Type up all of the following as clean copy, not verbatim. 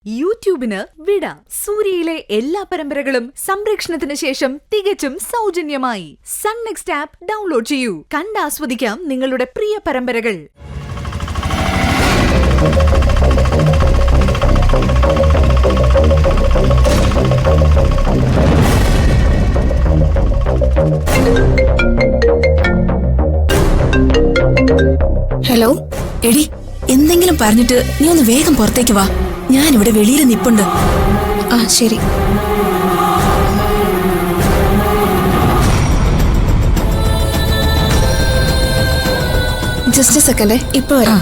യൂട്യൂബിന് വിട. സൂര്യയിലെ എല്ലാ പരമ്പരകളും സംരക്ഷണത്തിന് ശേഷം തികച്ചും സൗജന്യമായി സൺ നെക്സ്റ്റ് ആപ്പ് ഡൗൺലോഡ് ചെയ്യൂ. കണ്ടാസ്വദിക്കാം നിങ്ങളുടെ പ്രിയ പരമ്പരകൾ. ഹലോ എടി, എന്തെങ്കിലും പറഞ്ഞിട്ട് നീ ഒന്ന് വേഗം പുറത്തേക്ക് വാ. ഞാനിവിടെ വെളിയിൽ നിപ്പുണ്ട്. ആ ശരി. ജസ്റ്റ് സെക്കൻഡ്, ഇപ്പൊ വരാം.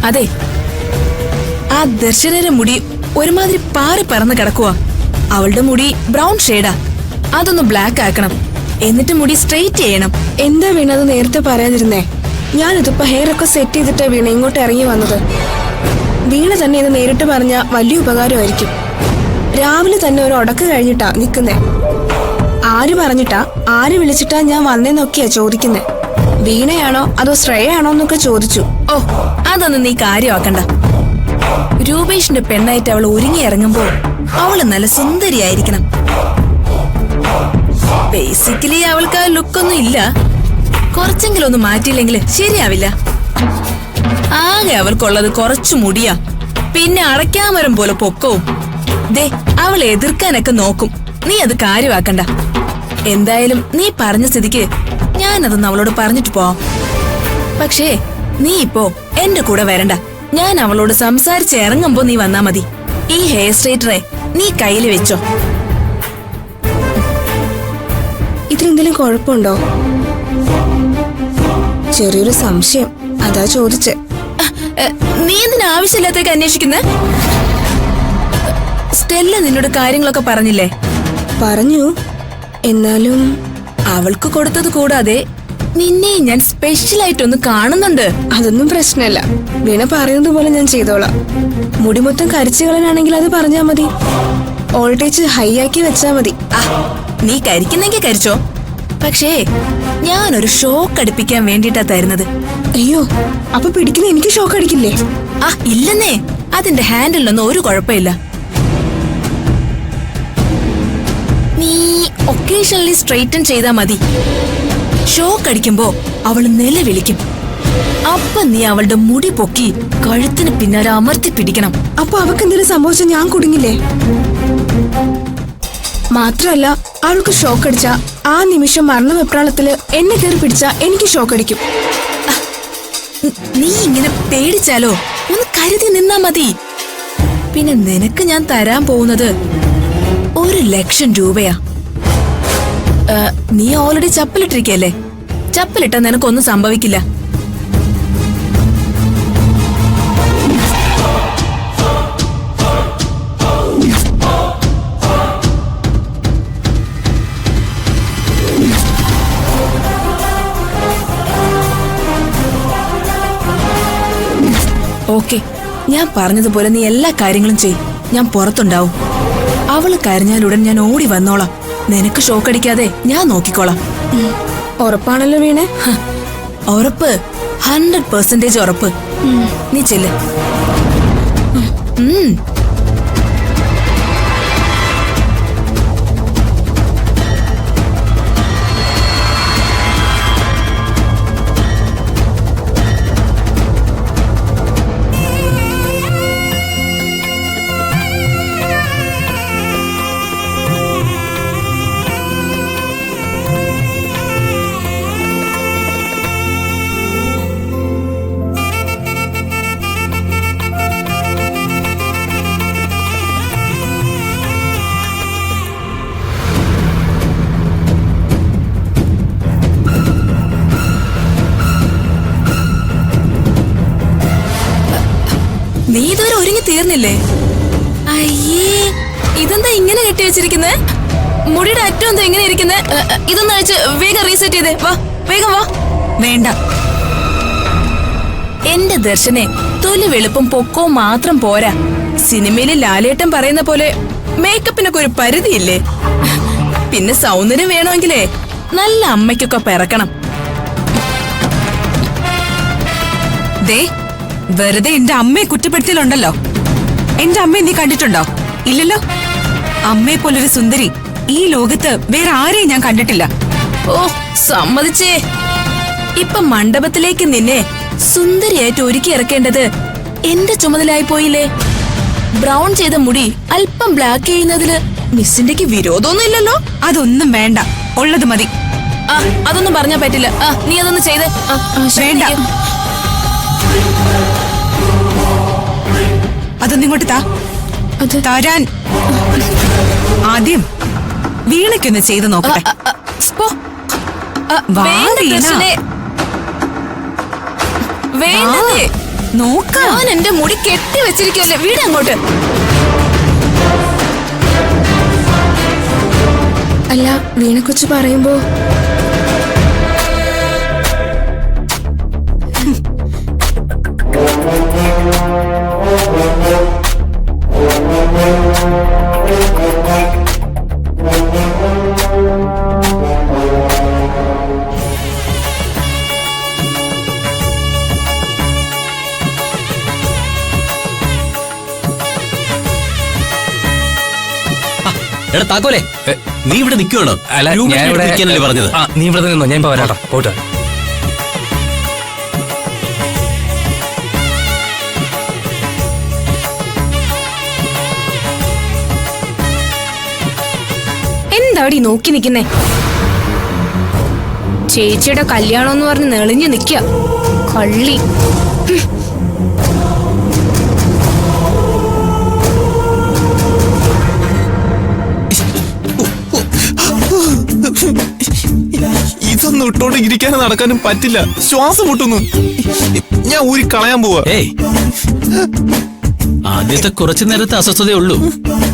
അതെ, ആ ദർശനയുടെ മുടി ഒരുമാതിരി പാറി പറന്ന് കിടക്കുക. അവളുടെ മുടി ബ്രൗൺ ഷെയ്ഡാ. അതൊന്ന് ബ്ലാക്ക് ആക്കണം, എന്നിട്ട് മുടി സ്ട്രെയിറ്റ് ചെയ്യണം. എന്താ വീണത് നേരത്തെ പറയാതിരുന്നേ? ഞാനിതിപ്പോ ഹെയർ ഒക്കെ സെറ്റ് ചെയ്തിട്ട് വീണ ഇങ്ങോട്ട് ഇറങ്ങി വന്നത്. വീണ തന്നെ ഇത് നേരിട്ട് പറഞ്ഞ വലിയ ഉപകാരമായിരിക്കും. രാവിലെ തന്നെ ഒരു ഉടക്ക് കഴിഞ്ഞിട്ടാ നിക്കുന്നേ. ആര് പറഞ്ഞിട്ടാ, ആര് വിളിച്ചിട്ടാ ഞാൻ വന്നേന്നൊക്കെയാ ചോദിക്കുന്നേ. വീണയാണോ അതോ ശ്രേയാണോ എന്നൊക്കെ ചോദിച്ചു. ഓ, അതൊന്നും നീ കാര്യമാക്കണ്ട. രൂപേഷിന്റെ പെണ്ണായിട്ട് അവൾ ഒരുങ്ങി ഇറങ്ങുമ്പോ അവള് നല്ല സുന്ദരിയായിരിക്കണം. ബേസിക്കലി അവൾക്ക് ആ ലുക്കൊന്നും ഇല്ല. കുറച്ചെങ്കിലും ഒന്ന് മാറ്റിയില്ലെങ്കിൽ ശരിയാവില്ല. ആകെ അവൾക്കുള്ളത് കുറച്ചു മുടിയാ, പിന്നെ അടയ്ക്കാമരം പോലെ പൊക്കവും. ദേ, അവളെ എതിർക്കാനൊക്കെ നോക്കും. നീ അത് കാര്യമാക്കണ്ട. എന്തായാലും നീ പറഞ്ഞ സ്ഥിതിക്ക് ഞാനതൊന്ന് അവളോട് പറഞ്ഞിട്ട് പോവാം. പക്ഷേ നീ ഇപ്പോ എന്റെ കൂടെ വരണ്ട. ഞാൻ അവളോട് സംസാരിച്ച് ഇറങ്ങുമ്പോ നീ വന്നാ മതി. ഈ ഹെയർ സ്ട്രൈറ്ററെ നീ കയ്യിൽ വെച്ചോ. ഇതിലെന്തെങ്കിലും കുഴപ്പമുണ്ടോ? ചെറിയൊരു സംശയം, അതാ ചോദിച്ചേ. നീ എന്തിനാ ആവശ്യമില്ലാത്തേക്ക് അന്വേഷിക്കുന്നേ? സ്റ്റെല്ല നിന്നോട് കാര്യങ്ങളൊക്കെ പറഞ്ഞില്ലേ? പറഞ്ഞു. എന്നാലും അവൾക്ക് കൊടുത്തത് കൂടാതെ നിന്നെ ഞാൻ സ്പെഷ്യലായിട്ടൊന്ന് കാണുന്നുണ്ട്. അതൊന്നും പ്രശ്നമല്ല. വീണ പറയുന്നത് പോലെ ഞാൻ ചെയ്തോളാം. മുടി മൊത്തം കരിച്ചു കളയാനാണെങ്കിൽ അത് പറഞ്ഞാ മതി. വോൾട്ടേജ് ഹൈ ആക്കി വെച്ചാ മതി. നീ കരിക്കുന്നെങ്കിൽ കരിച്ചോ. പക്ഷേ ഞാനൊരു ഷോക്ക് അടിപ്പിക്കാൻ വേണ്ടിട്ടാ തരുന്നത്. അയ്യോ, അപ്പൊ പിടിക്കുന്ന എനിക്ക് ഷോക്ക് അടിക്കില്ലേ? ഇല്ലെന്നേ, അതിന്റെ ഹാൻഡിലൊന്നും ഒരു കുഴപ്പമില്ല. നീ ഒക്കേഷണലി സ്ട്രെയിറ്റൻ ചെയ്താ മതി. ഷോക്ക് അടിക്കുമ്പോ അവള് നിലവിളിക്കും. അപ്പൊ നീ അവളുടെ മുടി പൊക്കി കഴുത്തിന് പിന്നാലെ അമർത്തി പിടിക്കണം. അപ്പൊ അവക്ക് എന്തെങ്കിലും സംഭവിച്ചാൽ ഞാൻ കുടുങ്ങില്ലേ? മാത്രല്ല, അവൾക്ക് ഷോക്ക് അടിച്ച ആ നിമിഷം മരണവെപ്രാളത്തില് എന്നെ കയറി പിടിച്ച എനിക്ക് ഷോക്ക് അടിക്കും. നീ ഇങ്ങനെ പേടിച്ചാലോ? ഒന്ന് കരുതി നിന്നാ മതി. പിന്നെ നിനക്ക് ഞാൻ തരാൻ പോകുന്നത് 1,00,000 രൂപയാ. നീ ഓൾറെഡി ചപ്പലിട്ടിരിക്കല്ലേ? ചപ്പലിട്ടാ നിനക്കൊന്നും സംഭവിക്കില്ല. ഓക്കെ, ഞാൻ പറഞ്ഞതുപോലെ നീ എല്ലാ കാര്യങ്ങളും ചെയ്. ഞാൻ പുറത്തുണ്ടാവും. അവള് കരഞ്ഞാലുടൻ ഞാൻ ഓടി വന്നോളാം. നിനക്ക് ഷോക്ക് അടിക്കാതെ ഞാൻ നോക്കിക്കോളാം. ഉറപ്പാണല്ലോ വീണേ? ഉറപ്പ്, 100% ഉറപ്പ്. നീ ചെല്ല്. നീ ഇതുവരെ ഒരുങ്ങി തീർന്നില്ലേ? അയ്യേ, ഇതെന്താ ഇങ്ങനെ കെട്ടി വെച്ചിരിക്കുന്നേ? മുടിയുടെ അറ്റം എന്താ ഇങ്ങനെ ഇരിക്കുന്നേ? ഇതൊന്ന് അഴിച്ച് വേഗം റീസെറ്റ് ചെയ്തേ. വാ, വേഗം വാ. വേണ്ട, എന്റെ ദർശനെ തൊലി വെളുപ്പും പൊക്കവും മാത്രം പോരാ. സിനിമയിലെ ലാലേട്ടൻ പറയുന്ന പോലെ മേക്കപ്പിനൊക്കെ ഒരു പരിധിയില്ലേ? പിന്നെ സൗന്ദര്യം വേണമെങ്കിലേ നല്ല അമ്മയ്ക്കൊക്കെ പിറക്കണം. ദേ, വെറുതെ എന്റെ അമ്മയെ കുറ്റപ്പെടുത്തലുണ്ടല്ലോ. എന്റെ അമ്മയെ നീ കണ്ടിട്ടുണ്ടോ? ഇല്ലല്ലോ. അമ്മയെ പോലൊരു സുന്ദരി ഈ ലോകത്ത് വേറെ ആരെയും ഞാൻ കണ്ടിട്ടില്ല. ഓ, സമ്മതിച്ചേ. ഇപ്പൊ മണ്ഡപത്തിലേക്ക് നിന്നെ സുന്ദരിയായിട്ട് ഒരുക്കി ഇറക്കേണ്ടത് എന്റെ ചുമതലയായി പോയില്ലേ? ബ്രൗൺ ചെയ്ത മുടി അല്പം ബ്ലാക്ക് ചെയ്യുന്നതില് മിസ്സിന്റെക്ക് വിരോധമൊന്നും ഇല്ലല്ലോ. അതൊന്നും വേണ്ട, ഉള്ളത് മതി. ആ, അതൊന്നും പറഞ്ഞാ പറ്റില്ല. ആ, നീ അതൊന്ന് ചെയ്ത്. വേണ്ട. അതൊന്നിങ്ങോട്ട് താ. തരാൻ ആദ്യം വീണയ്ക്കൊന്ന് ചെയ്ത് നോക്കട്ടെ. വാ, വീണ. വേണ്ടതേ, നോക്കാം. ഞാൻ എന്റെ മുടി കെട്ടി വെച്ചിരിക്കല്ലേ. വീട് അങ്ങോട്ട്. അല്ല, വീണക്കുറിച്ച് പറയുമ്പോ എടാ താക്കോലേ, നീ ഇവിടെ നിൽക്കുവാണോ? അല്ല, ഞാൻ ഇവിടെ പറഞ്ഞത്. നീ ഇവിടെ നിന്നോ, ഞാൻ പോരാട്ടോ. പോട്ടെ. എന്താടി നോക്കി നിക്കുന്നേ? ചേച്ചിയുടെ കല്യാണം എന്ന് പറഞ്ഞ് നെളിഞ്ഞു നിക്ക കള്ളി. ഇതൊന്നും ഇട്ടോണ്ട് ഇരിക്കാനും നടക്കാനും പറ്റില്ല. ശ്വാസം മുട്ടുന്നു. ഞാൻ ഊരി കളയാൻ പോവാ. ഏയ്, ആദ്യത്തെ കുറച്ചു നേരത്തെ അസ്വസ്ഥതയുള്ളൂ,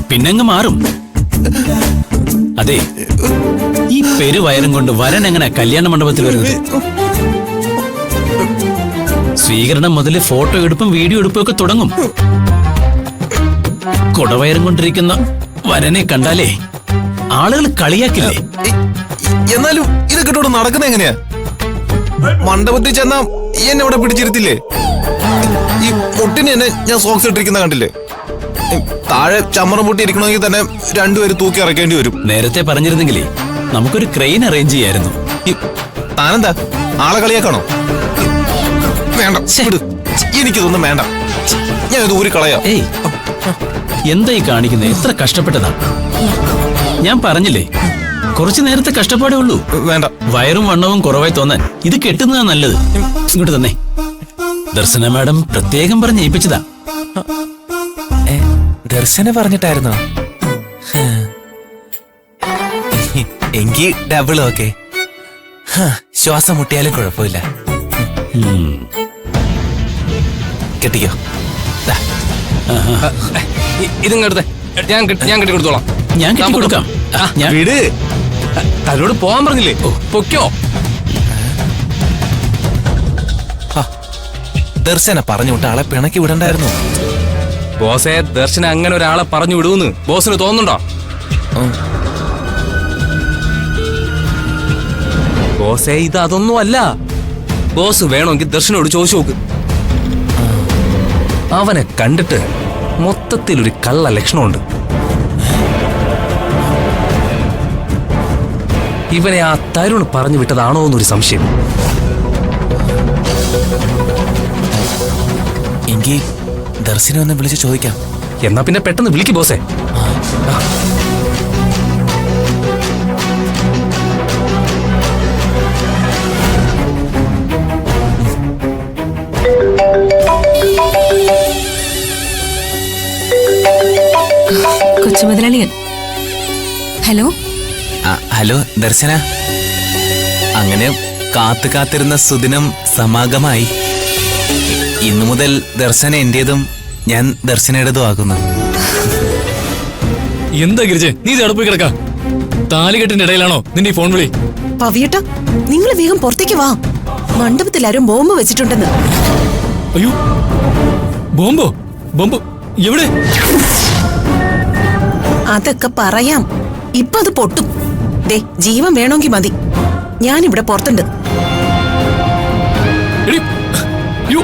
പിന്നങ്ങ് മാറും. അതെ, ഈ പെരുവയറും കൊണ്ട് വരൻ എങ്ങനെ കല്യാണ മണ്ഡപത്തിൽ വരുന്നത്? സ്വീകരണം മുതൽ ഫോട്ടോ എടുപ്പും വീഡിയോ എടുപ്പും ഒക്കെ തുടങ്ങും. കുടവയറും കൊണ്ടിരിക്കുന്ന വരനെ കണ്ടാലേ ആളുകൾ കളിയാക്കില്ലേ? എന്നാലും ഇതൊക്കെ ഇട്ടോണ്ട് നടക്കുന്ന എങ്ങനെയാ? മണ്ഡപത്തിൽ ചെന്നാ എന്നെ ഇവിടെ പിടിച്ചിരുത്തില്ലേ? ഈ മുട്ടിന് എന്നെ ഞാൻ സോക്സ് ഇട്ടിരിക്കുന്ന കണ്ടില്ലേ? താഴെ ചമ്മറം പൊട്ടി ഇരിക്കണമെങ്കിൽ തന്നെ രണ്ടുപേര് തൂക്കി ഇറക്കേണ്ടി വരും. നേരത്തെ പറഞ്ഞിരുന്നെങ്കിലേ നമുക്കൊരു ക്രെയിൻ അറേഞ്ച് ചെയ്യായിരുന്നു. താനെന്താ ആളെ കളിയാക്കണോ? വേണ്ട, എനിക്കിതൊന്നും വേണ്ട. ഞാൻ ഇത് ഊരി കളയാം. ഏയ്, എന്തായി കാണിക്കുന്നത്? എത്ര കഷ്ടപ്പെട്ടതാ. ഞാൻ പറഞ്ഞില്ലേ, കുറച്ചു നേരത്തെ കഷ്ടപ്പാടേ ഉള്ളൂ. വേണ്ട. വയറും വണ്ണവും കുറവായി തോന്നാൻ ഇത് കെട്ടുന്നതാ നല്ലത്. ഇങ്ങോട്ട് തന്നെ. ദർശന മാഡം പ്രത്യേകം പറഞ്ഞ് ഏൽപ്പിച്ചതാ. ദർശന പറഞ്ഞിട്ടായിരുന്നോ? എങ്കി ഡബിൾ ഓക്കെ. ശ്വാസം മുട്ടിയാലും കുഴപ്പമില്ല. കെട്ടിക്കോ. ഇതിങ്ങടുത്തെ ഞാൻ കെട്ടി കൊടുത്തോളാം. ഞാൻ കെട്ടി കൊടുക്കാം. വീട് തന്നോട് പോവാൻ പറഞ്ഞില്ലേ? പൊക്കോ. ദർശന പറഞ്ഞു വിട്ട ആളെ പിണക്കി വിടണ്ടായിരുന്നു. ബോസേ, ദർശന അങ്ങനെ ഒരാളെ പറഞ്ഞു വിടുമെന്ന് ബോസിന് തോന്നുന്നുണ്ടോ? ബോസേ, ഇത് അതൊന്നും അല്ല. ബോസ് വേണമെങ്കിൽ ദർശനോട് ചോദിച്ചു നോക്ക്. അവനെ കണ്ടിട്ട് മൊത്തത്തിലൊരു കള്ള ലക്ഷണമുണ്ട്. ഇവനെ ആ തരുൺ പറഞ്ഞു വിട്ടതാണോ എന്നൊരു സംശയം. എങ്കിൽ ദർശന ഒന്ന് വിളിച്ച് ചോദിക്കാം. എന്നാ പിന്നെ പെട്ടെന്ന് വിളിക്ക് ബോസേ. കൊച്ചുമുതലാളിയൻ. ഹലോ. ഹലോ ദർശന. അങ്ങനെ കാത്തിരുന്ന സുദിനം സമാഗമായി. ഇന്നു മുതൽ ദർശന എന്റേതും ഞാൻ ദർശനയുടേതും ആകുന്നു. എന്താ ഗിരിജെ, നീ തടപ്പോയി കിടക്കാം. താലികെട്ടിന്റെ ഇടയിലാണോ നിന്റെ ഈ ഫോൺ വിളി? പവിയേട്ട, നിങ്ങൾ വേഗം പുറത്തേക്ക് വാ. മണ്ഡപത്തിൽ ആരും ബോംബ് വെച്ചിട്ടുണ്ടെന്ന്. അയ്യോ, ബോംബോ? ബോംബ് എവിടെ? അതൊക്കെ പറയാം. ഇപ്പൊ അത് പൊട്ടും. ദേ, ജീവൻ വേണമെങ്കിൽ മതി. ഞാനിവിടെ പുറത്തുണ്ട്. എടി, യ്യോ,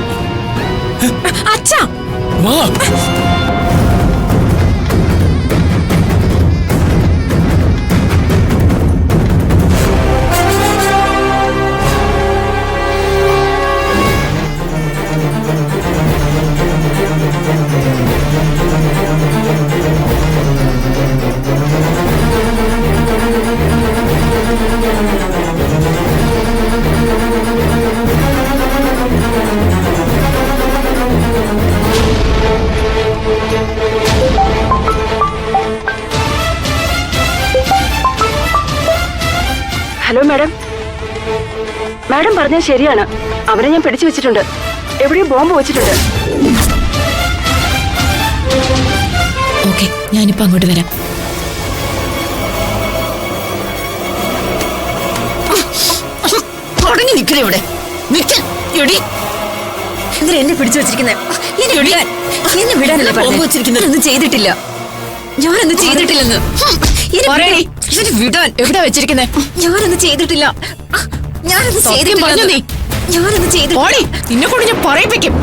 അച്ഛാ വാ. ഹലോ മാഡം, മാഡം പറഞ്ഞത് ശരിയാണ്. അവരെ ഞാൻ പിടിച്ചു വെച്ചിട്ടുണ്ട്. എവിടെയോ ബോംബ് വെച്ചിട്ടുണ്ട്. ഓക്കെ, ഞാനിപ്പോ അങ്ങോട്ട് വരാം. തുടങ്ങി നിൽക്കണേ ഇവിടെ. എന്തിനാ എന്നെ പിടിച്ചു വെച്ചിരിക്കുന്നത്? എന്നെ വിടാനല്ലേ ബോംബ് വെച്ചിരിക്കുന്നത്? ഒന്നും ചെയ്തിട്ടില്ല, ഞാനൊന്നും ചെയ്തിട്ടില്ലെന്ന്. വിടാൻ എവിടാ വെച്ചിരിക്കുന്നത്? ഞാനൊന്നും ചെയ്തിട്ടില്ല, ഞാനൊന്നും ചെയ്തിട്ടില്ല. ഞാനൊന്നും ചെയ്തിട്ടില്ല. നിന്നെ കൊണ്ട് ഞാൻ പറയിപ്പിക്കും.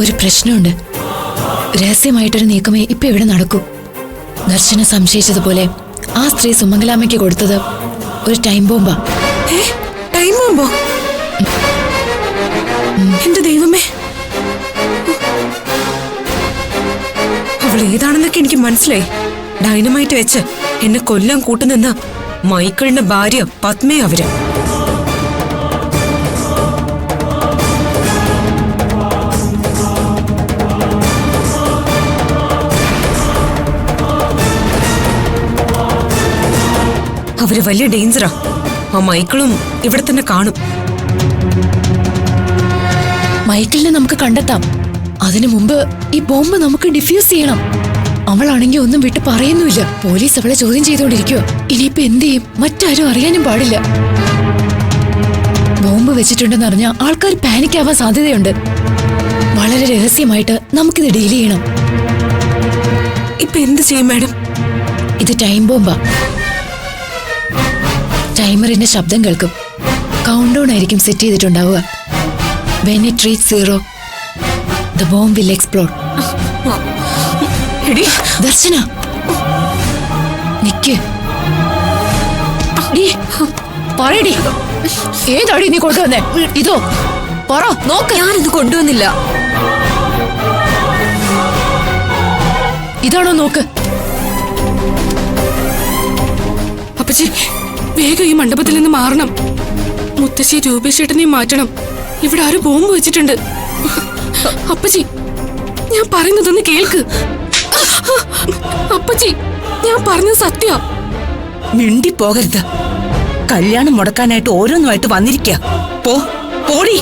ഒരു പ്രശ്നമുണ്ട്. രഹസ്യമായിട്ടൊരു നീക്കമേ ഇപ്പൊ ഇവിടെ നടക്കൂ. ദർശന സംശയിച്ചതുപോലെ ആ സ്ത്രീ സുമംഗലാമ്മയ്ക്ക് കൊടുത്തത് ഒരു ടൈം ബോംബാ. ടൈം ബോംബോ? എന്റെ ദൈവമേ, അവൾ ഏതാണെന്നൊക്കെ എനിക്ക് മനസ്സിലായി. ഡൈനമൈറ്റ് വെച്ച് എന്നെ കൊല്ലാൻ കൂട്ടുനിന്ന മൈക്കിളിന്റെ ഭാര്യ പത്മേ അവര്. അവര് വലിയ ഡേഞ്ചറാ. ആ മൈക്കിളും ഇവിടെ തന്നെ കാണും. മൈക്കിളിനെ നമുക്ക് കണ്ടെത്താം. അതിനു മുമ്പ് ഈ ബോംബ് നമുക്ക് ഡിഫ്യൂസ് ചെയ്യണം. അവളാണെങ്കിൽ ഒന്നും വിട്ട് പറയുന്നുമില്ല. പോലീസ് അവളെ ചോദ്യം ചെയ്തുകൊണ്ടിരിക്കുക. ഇനിയിപ്പോ എന്ത് ചെയ്യും? മറ്റാരും അറിയാനും പാടില്ല. ബോംബ് വെച്ചിട്ടുണ്ടെന്ന് അറിഞ്ഞാൽ ആൾക്കാർ പാനിക് ആവാൻ സാധ്യതയുണ്ട്. വളരെ രഹസ്യമായിട്ട് നമുക്കിത് ഡീൽ ചെയ്യണം. ഇപ്പൊ എന്ത് ചെയ്യും മാഡം? ഇത് ടൈം ബോംബാ. ടൈമറിന്റെ ശബ്ദം കേൾക്കും. കൗണ്ട് ഡൗൺ ആയിരിക്കും സെറ്റ് ചെയ്തിട്ടുണ്ടാവുക. When it reaches 0, the bomb will explode. Darshana, നിക്ക്. പറയടി, ഏതാടി നീ കൊണ്ടുവന്നേ? ഇതോ പറ, നോക്ക്. ഞാനിത് കൊണ്ടുവന്നില്ല. ഇതാണോ? നോക്ക്. അപ്പച്ചി, വേഗം ഈ മണ്ഡപത്തിൽ നിന്ന് മാറണം. മുത്തശ്ശി രൂപേഷേട്ടനെയും മാറ്റണം. ഇവിടെ ആരും ബോംബ് വെച്ചിട്ടുണ്ട്. അപ്പച്ചി, ഞാൻ പറയുന്നതൊന്ന് കേൾക്ക്. അപ്പച്ചി, ഞാൻ പറഞ്ഞത് സത്യ. മിണ്ടി പോകരുത്. കല്യാണം മുടക്കാനായിട്ട് ഓരോന്നുമായിട്ട് വന്നിരിക്കുക. പോടി.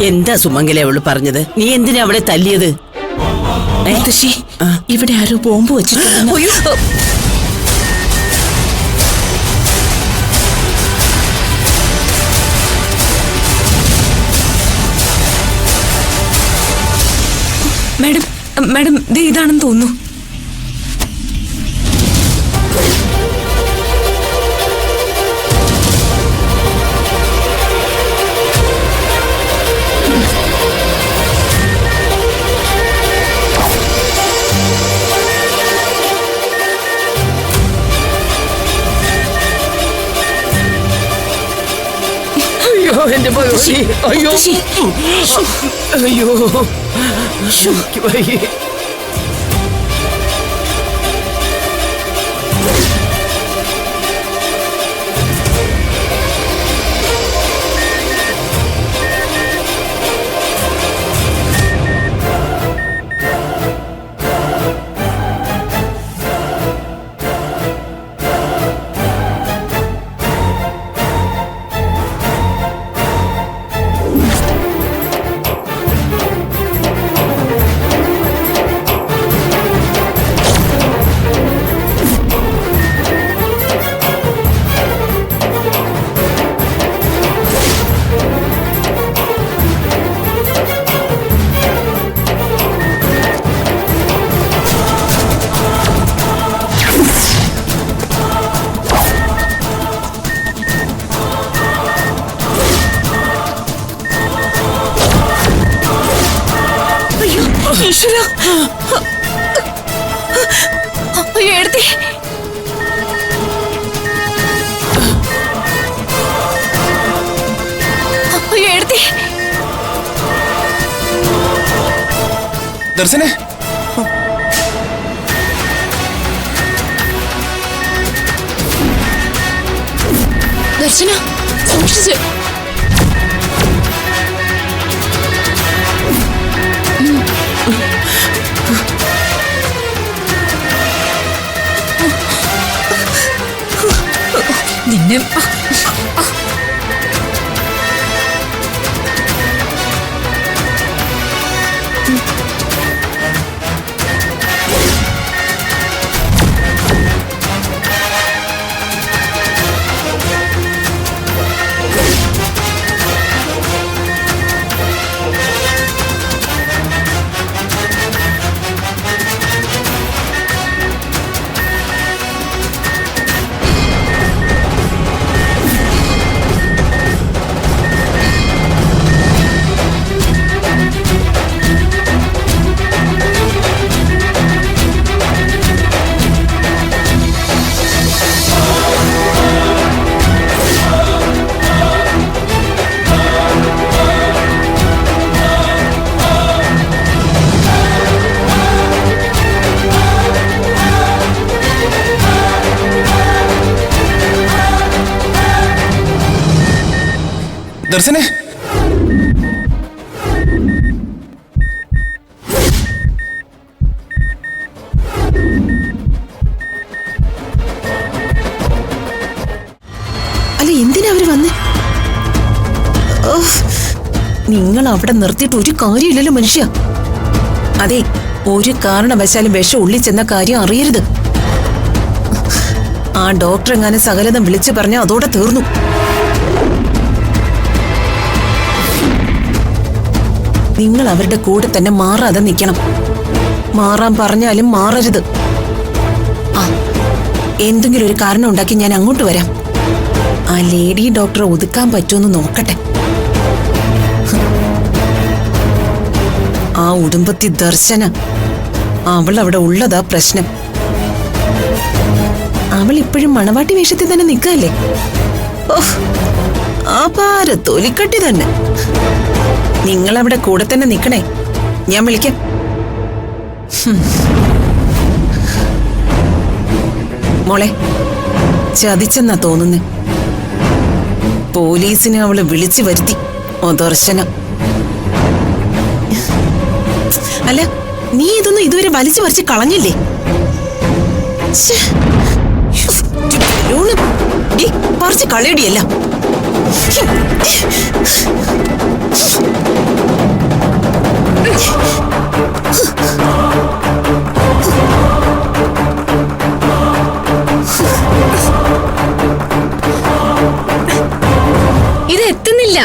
എന്താ സുമംഗല അവള് പറഞ്ഞത്? നീ എന്തിനാ അവളെ തല്ലിയത്? മുത്തശ്ശി, ഇവിടെ ആരോ ബോംബ് വെച്ചിട്ടുണ്ടെന്ന്. മാഡം, മാഡം, ദേ ഇതാണെന്ന് തോന്നുന്നു. അയ്യോ, എന്റെ ഭഗവതി. അയ്യോ, അയ്യോ, എനിക്ക് വയ്യ. എടുത്തി. എടുത്തി. ദർശനെ, ദർശന, സൂക്ഷിച്ച്. നിന്നെ ദർശനെ, അല്ല, എന്തിനാ അവര് വന്നേ? നിങ്ങൾ അവിടെ നിർത്തിയിട്ട് ഒരു കാര്യമില്ലല്ലോ മനുഷ്യ. അതെ, ഒരു കാരണവശാലും വിഷം ഉള്ളിൽ ചെന്ന കാര്യം അറിയരുത്. ആ ഡോക്ടർ എങ്ങാനും സകലതും വിളിച്ചു പറഞ്ഞാൽ അതോടെ തീർന്നു. നിങ്ങൾ അവരുടെ കൂടെ തന്നെ മാറാതെ നിൽക്കണം. മാറാൻ പറഞ്ഞാലും മാറരുത്. ആ, എന്തെങ്കിലും ഒരു കാരണം ഉണ്ടാക്കി ഞാൻ അങ്ങോട്ട് വരാം. ആ ലേഡി ഡോക്ടറെ ഒതുക്കാൻ പറ്റുമെന്ന് നോക്കട്ടെ. ആ ഉടുമ്പത്തി ദർശന, അവൾ അവിടെ ഉള്ളതാ പ്രശ്നം. അവൾ ഇപ്പോഴും മണവാട്ടി വേഷത്തിൽ തന്നെ നിൽക്കല്ലേ? ഓഹ്, ആപാര തൊലിക്കട്ടി തന്നെ. നിങ്ങളവിടെ കൂടെ തന്നെ നിൽക്കണേ, ഞാൻ വിളിക്കാം. മോളെ, ചതിച്ചെന്നാ തോന്നുന്നേ. പോലീസിനെ അവള് വിളിച്ചു വരുത്തി. ഓ ദർശനം. അല്ല, നീ ഇതൊന്നും ഇതുവരെ വലിച്ചു പറിച്ച് കളഞ്ഞില്ലേ? പറിച്ച് കളയടിയല്ല. ഇത് എത്തുന്നില്ല.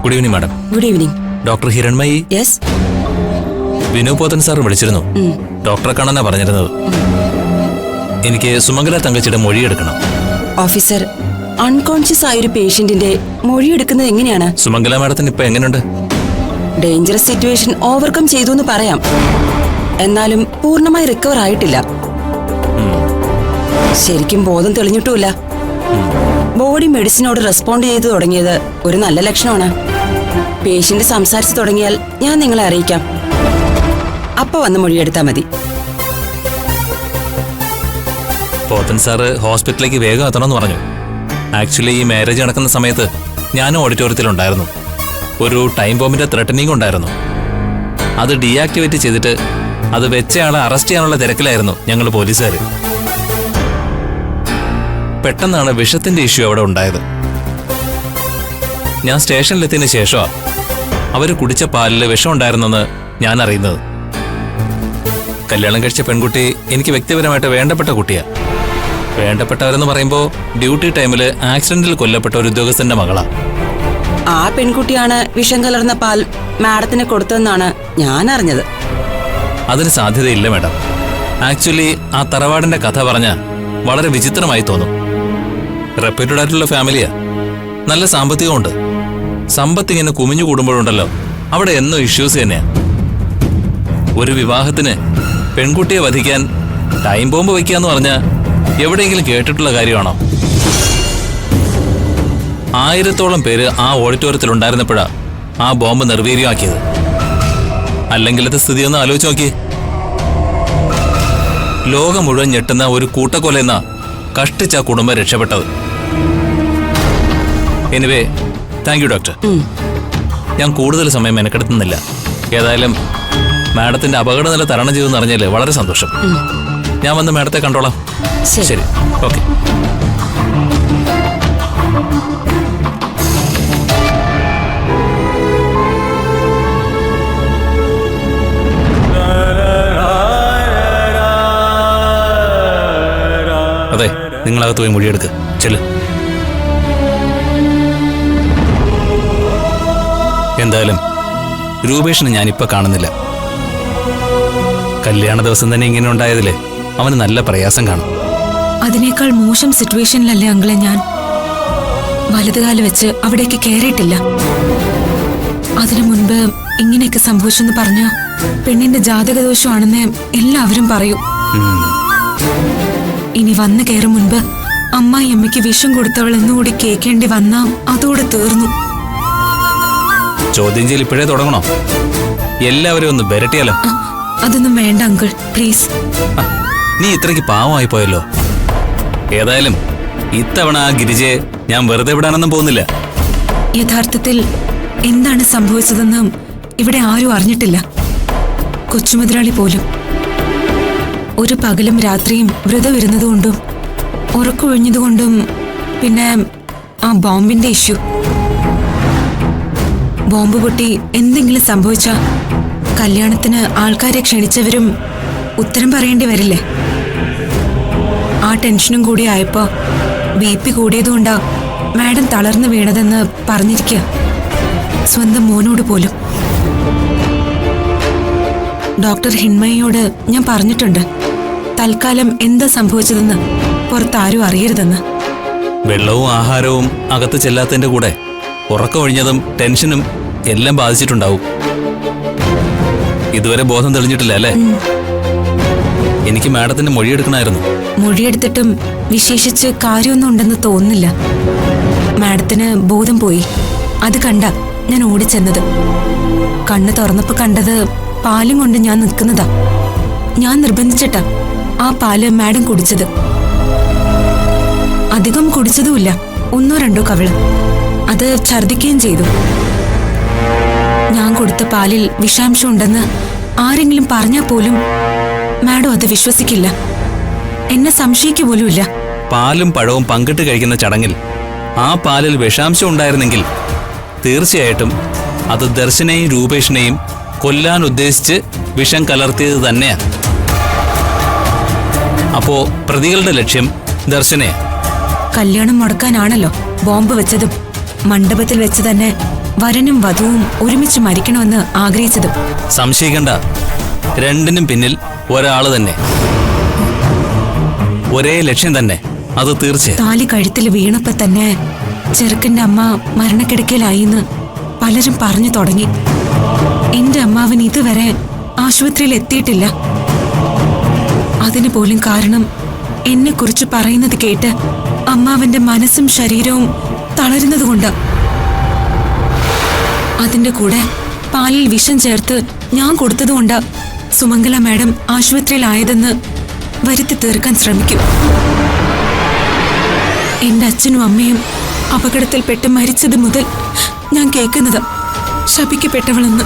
Good evening madam. Good evening. Doctor Hiranmayi. Yes. Vinu Pothan sir വിളിച്ചിരുന്നു. ഡോക്ടറെ കാണാനാ പറഞ്ഞിരുന്നത്. എനിക്ക് സുമംഗല തങ്കച്ചിയുടെ മൊഴിയെടുക്കണം. ഓഫീസർ, അൺകോൺഷ്യസ് ആയ ഒരു പേഷ്യന്റിന്റെ മൊഴിയെടുക്കുന്നത് എങ്ങനെയാണ്? സുമംഗല മാഡത്തിന് ഇപ്പൊ എങ്ങനെയുണ്ട്? ഡേഞ്ചറസ് സിറ്റുവേഷൻ ഓവർകം ചെയ്തു എന്ന് പറയാം. എന്നാലും പൂർണ്ണമായി റിക്കവർ ആയിട്ടില്ല. ശരിക്കും ബോധം തെളിഞ്ഞിട്ടുമില്ല. ബോഡി മെഡിസിനോട് റെസ്പോണ്ട് ചെയ്തു തുടങ്ങിയത് ഒരു നല്ല ലക്ഷണമാണ്. പേഷ്യന്റ് സംസാരിച്ചു തുടങ്ങിയാൽ ഞാൻ നിങ്ങളെ അറിയിക്കാം. അപ്പൊ വന്ന് മൊഴിയെടുത്താൽ മതി. പോത്തൻ സാറ് ഹോസ്പിറ്റലിലേക്ക് വേഗം എത്തണമെന്ന് പറഞ്ഞു. ആക്ച്വലി ഈ മാരേജ് നടക്കുന്ന സമയത്ത് ഞാനും ഓഡിറ്റോറിയത്തിലുണ്ടായിരുന്നു. ഒരു ടൈം ബോംബിന്റെ ത്രെട്ടനിങ് ഉണ്ടായിരുന്നു. അത് ഡീആക്ടിവേറ്റ് ചെയ്തിട്ട് അത് വെച്ചയാളെ അറസ്റ്റ് ചെയ്യാനുള്ള തിരക്കിലായിരുന്നു ഞങ്ങൾ പോലീസുകാർ. പെട്ടെന്നാണ് വിഷത്തിന്റെ ഇഷ്യൂ അവിടെ ഉണ്ടായത്. ഞാൻ സ്റ്റേഷനിലെത്തിയതിനു ശേഷമാണ് അവര് കുടിച്ച പാലില് വിഷം ഉണ്ടായിരുന്നെന്ന് ഞാൻ അറിയുന്നത്. കല്യാണം കഴിച്ച പെൺകുട്ടി എനിക്ക് വ്യക്തിപരമായിട്ട് വേണ്ടപ്പെട്ട കുട്ടിയാ. വേണ്ടപ്പെട്ടവരെന്ന് പറയുമ്പോൾ ഡ്യൂട്ടി ടൈമില് ആക്സിഡന്റിൽ കൊല്ലപ്പെട്ട ഒരു ഉദ്യോഗസ്ഥന്റെ മകളാ. ആ പെൺകുട്ടിയാണ് വിഷം കലർന്ന പാൽ മാഡത്തിന് കൊടുത്തതെന്നാണ് ഞാൻ അറിഞ്ഞത്. അതിന് സാധ്യതയില്ല മാഡം. ആക്ച്വലി ആ തറവാടിന്റെ കഥ പറഞ്ഞ വളരെ വിചിത്രമായി തോന്നും. റെപ്യൂട്ടഡ് ആയിട്ടുള്ള ഫാമിലിയാ, നല്ല സാമ്പത്തികമുണ്ട്. സമ്പത്ത് ഇങ്ങനെ കുമിഞ്ഞു കൂടുമ്പോഴുണ്ടല്ലോ അവിടെ എന്നും ഇഷ്യൂസ് തന്നെയാ. ഒരു വിവാഹത്തിന് പെൺകുട്ടിയെ വധിക്കാൻ ടൈം ബോംബ് വയ്ക്കാന്ന് പറഞ്ഞ എവിടെയെങ്കിലും കേട്ടിട്ടുള്ള കാര്യമാണോ? 1000-ഓളം പേര് ആ ഓഡിറ്റോറിയത്തിൽ ഉണ്ടായിരുന്നപ്പോഴാ ആ ബോംബ് നിർവീര്യമാക്കിയത്. അല്ലെങ്കിലത്തെ സ്ഥിതി ഒന്ന് ആലോചിച്ച് നോക്കി. ലോകം മുഴുവൻ ഞെട്ടുന്ന ഒരു കൂട്ടക്കൊലയെന്ന കഷ്ടിച്ച കുടുംബം രക്ഷപ്പെട്ടത്. Anyway, thank you doctor. ഞാൻ കൂടുതൽ സമയം മെനക്കെടുത്തുന്നില്ല. ഏതായാലും മാഡത്തിന്റെ അപകടനില തരണം ചെയ്തെന്ന് അറിഞ്ഞാല് വളരെ സന്തോഷം. ഞാൻ വന്ന് മാഡത്തെ കണ്ടോളാം. ശരി, ഓക്കെ. അതെ, നിങ്ങളകത്ത് പോയി മൊഴിയെടുക്ക്. ചെല്ല്. എന്തായാലും രൂപേഷിനെ ഞാനിപ്പോ കാണുന്നില്ല. കല്യാണ ദിവസം തന്നെ ഇങ്ങനെ ഉണ്ടായതില് അവന് നല്ല പ്രയാസം കാണും. അതിനേക്കാൾ മോശം സിറ്റുവേഷനിലല്ലേ അങ്കിളെ ഞാൻ. വലതുകാല് വെച്ച് അവിടേക്ക് കയറിയിട്ടില്ല. അതിനു മുൻപ് ഇങ്ങനെയൊക്കെ സംഭവിച്ചെന്ന് പറഞ്ഞ പെണ്ണിന്റെ ജാതകദോഷമാണെന്ന് എല്ലാവരും പറയും. ഇനി വന്നു കയറും മുൻപ് അമ്മായി അമ്മയ്ക്ക് വിഷം കൊടുത്തവൾ എന്നുകൂടി കേൾക്കേണ്ടി വന്നാ അതോടെ തീർന്നു. ചോദ്യം ചെയ്യൽ ഇപ്പോഴേ തുടങ്ങണോ? എല്ലാവരും ഒന്ന് വരട്ടിയാലോ? അതൊന്നും വേണ്ട അങ്കിൾ, പ്ലീസ്. നീ ഇത്രയ്ക്ക് പാവമായി പോയല്ലോ. ഏതായാലും ഇത്തവണ ആ ഗിരിജയെ ഞാൻ വെറുതെ വിടാനൊന്നും പോകുന്നില്ല. യഥാർത്ഥത്തിൽ എന്താണ് സംഭവിച്ചതെന്ന് ഇവിടെ ആരും അറിഞ്ഞിട്ടില്ല, കൊച്ചുമുതലാളി പോലും. ഒരു പകലും രാത്രിയും വ്രതം ഇരുന്നതുകൊണ്ടും ഉറക്കൊഴിഞ്ഞതുകൊണ്ടും പിന്നെ ആ ബോംബിന്റെ ഇഷ്യൂ. ബോംബ് പൊട്ടി എന്തെങ്കിലും സംഭവിച്ചാ കല്യാണത്തിന് ആൾക്കാരെ ക്ഷണിച്ചവരും ഉത്തരം പറയേണ്ടി വരില്ലേ? ആ ടെൻഷനും കൂടി ആയപ്പോ BP കൂടിയതുകൊണ്ടാ മാഡം തളർന്നു വീണതെന്ന് പറഞ്ഞിരിക്കുക, സ്വന്തം മോനോട് പോലും. ഡോക്ടർ ഹിൻമയോട് ഞാൻ പറഞ്ഞിട്ടുണ്ട്, തൽക്കാലം എന്താ സംഭവിച്ചതെന്ന് പുറത്താരും അറിയരുതെന്ന്. വെള്ളവും ആഹാരവും അകത്ത് ചെല്ലാത്തതിന്റെ കൂടെ ഉറക്കമൊഴിഞ്ഞതും ടെൻഷനും എല്ലാം ബാധിച്ചിട്ടുണ്ടാവും. ഇതുവരെ ബോധം തെളിഞ്ഞിട്ടില്ല അല്ലേ? എനിക്ക് മാഡത്തിന്റെ മൊഴിയെടുക്കണമായിരുന്നു. മൊഴിയെടുത്തിട്ടും വിശേഷിച്ച് കാര്യമൊന്നും ഉണ്ടെന്ന് തോന്നുന്നില്ല. മാഡത്തിന് ബോധം പോയി. അത് കണ്ട ഞാൻ ഓടിച്ചെന്നത്. കണ്ണ് തുറന്നപ്പോ കണ്ടത് പാലും കൊണ്ട് ഞാൻ നിൽക്കുന്നതാ. ഞാൻ നിർബന്ധിച്ചിട്ടാ ആ പാല് മാഡം കുടിച്ചത്. അധികം കുടിച്ചതുമില്ല, 1-2 കവിള്. അത് ഛർദിക്കുകയും ചെയ്തു. ഞാൻ കൊടുത്ത പാലിൽ വിഷാംശം ഉണ്ടെന്ന് ആരെങ്കിലും പറഞ്ഞാൽ പോലും മാഡം അത് വിശ്വസിക്കില്ല, എന്നെ സംശയിക്കുക പോലുമില്ല. പാലും പഴവും പങ്കിട്ട് കഴിക്കുന്ന ചടങ്ങിൽ ആ പാലിൽ വിഷാംശം ഉണ്ടായിരുന്നെങ്കിൽ തീർച്ചയായിട്ടും അത് ദർശനെയും രൂപേഷിനെയും കൊല്ലാൻ ഉദ്ദേശിച്ച് വിഷം കലർത്തിയത് തന്നെയാണ്. അപ്പോ പ്രതികളുടെ ലക്ഷ്യം ദർശനയാ. കല്യാണം മുടക്കാനാണല്ലോ ബോംബ് വെച്ചതും മണ്ഡപത്തിൽ വെച്ച് തന്നെ വരനും വധുവും ഒരുമിച്ച് മരിക്കണമെന്ന് ആഗ്രഹിച്ചതും. സംശയിക്കണ്ട, രണ്ടിനും പിന്നിൽ ഒരാള് തന്നെ, ഒരേ ലക്ഷ്യം തന്നെ, അത് തീർച്ചയായും. താലി കഴുത്തിൽ വീണപ്പോ തന്നെ ചെറുക്കന്റെ അമ്മ മരണക്കിടക്കയിലായിന്ന് പലരും പറഞ്ഞു തുടങ്ങി. എന്റെ അമ്മാവൻ ഇതുവരെ ആശുപത്രിയിൽ എത്തിയിട്ടില്ല. അതിന് പോലും കാരണം എന്നെ കുറിച്ച് പറയുന്നത് കേട്ട് അമ്മാവന്റെ മനസ്സും ശരീരവും തളരുന്നതുകൊണ്ട്. അതിന്റെ കൂടെ പാലിൽ വിഷം ചേർത്ത് ഞാൻ കൊടുത്തതുകൊണ്ട് സുമംഗല മാഡം ആശുപത്രിയിലായതെന്ന് വരുത്തി തീർക്കാൻ ശ്രമിക്കും. എന്റെ അച്ഛനും അമ്മയും അപകടത്തിൽപ്പെട്ട് മരിച്ചത് മുതൽ ഞാൻ കേൾക്കുന്നത് ശപിക്കപ്പെട്ടവളെന്ന്.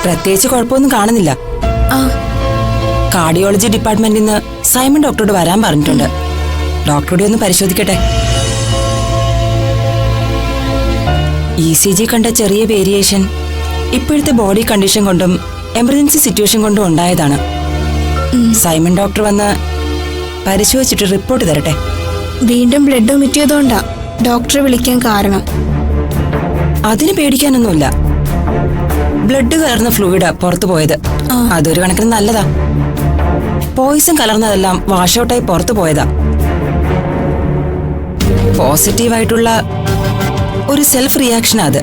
പ്രത്യേകിച്ച് കുഴപ്പമൊന്നും കാണുന്നില്ല. കാർഡിയോളജി ഡിപ്പാർട്ട്മെന്റിൽ നിന്ന് സൈമൺ ഡോക്ടറോട് വരാൻ പറഞ്ഞിട്ടുണ്ട്. ഡോക്ടറുടെ ഒന്ന് പരിശോധിക്കട്ടെ. ECG കണ്ട ചെറിയ വേരിയേഷൻ ഇപ്പോഴത്തെ ബോഡി കണ്ടീഷൻ കൊണ്ടും എമർജൻസി സിറ്റുവേഷൻ കൊണ്ടും ഉണ്ടായതാണ്. സൈമൺ ഡോക്ടർ വന്ന് പരിശോധിച്ചിട്ട് റിപ്പോർട്ട് തരട്ടെ. വീണ്ടും ബ്ലഡ് ഒമിറ്റിയതുകൊണ്ടാ ഡോക്ടറെ വിളിക്കാൻ കാരണം. അതിന് പേടിക്കാനൊന്നുമില്ല. ബ്ലഡ് കലർന്ന ഫ്ലൂയിഡ് പുറത്തു പോയത് അതൊരു കണക്കിന് നല്ലതാ. പോയിസൺ കലർന്നതെല്ലാം വാഷ് ഔട്ടായി പുറത്തു പോയതാ. പോസിറ്റീവായിട്ടുള്ള ഒരു സെൽഫ് റിയാക്ഷൻ അത്.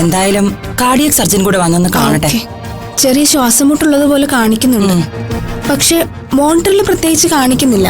എന്തായാലും കാർഡിയക് സർജൻ കൂടെ വന്നൊന്ന് കാണട്ടെ. ചെറിയ ശ്വാസമുട്ടുള്ളത് പോലെ കാണിക്കുന്നുണ്ട്, പക്ഷെ മോണിറ്ററിൽ പ്രത്യേകിച്ച് കാണിക്കുന്നില്ല.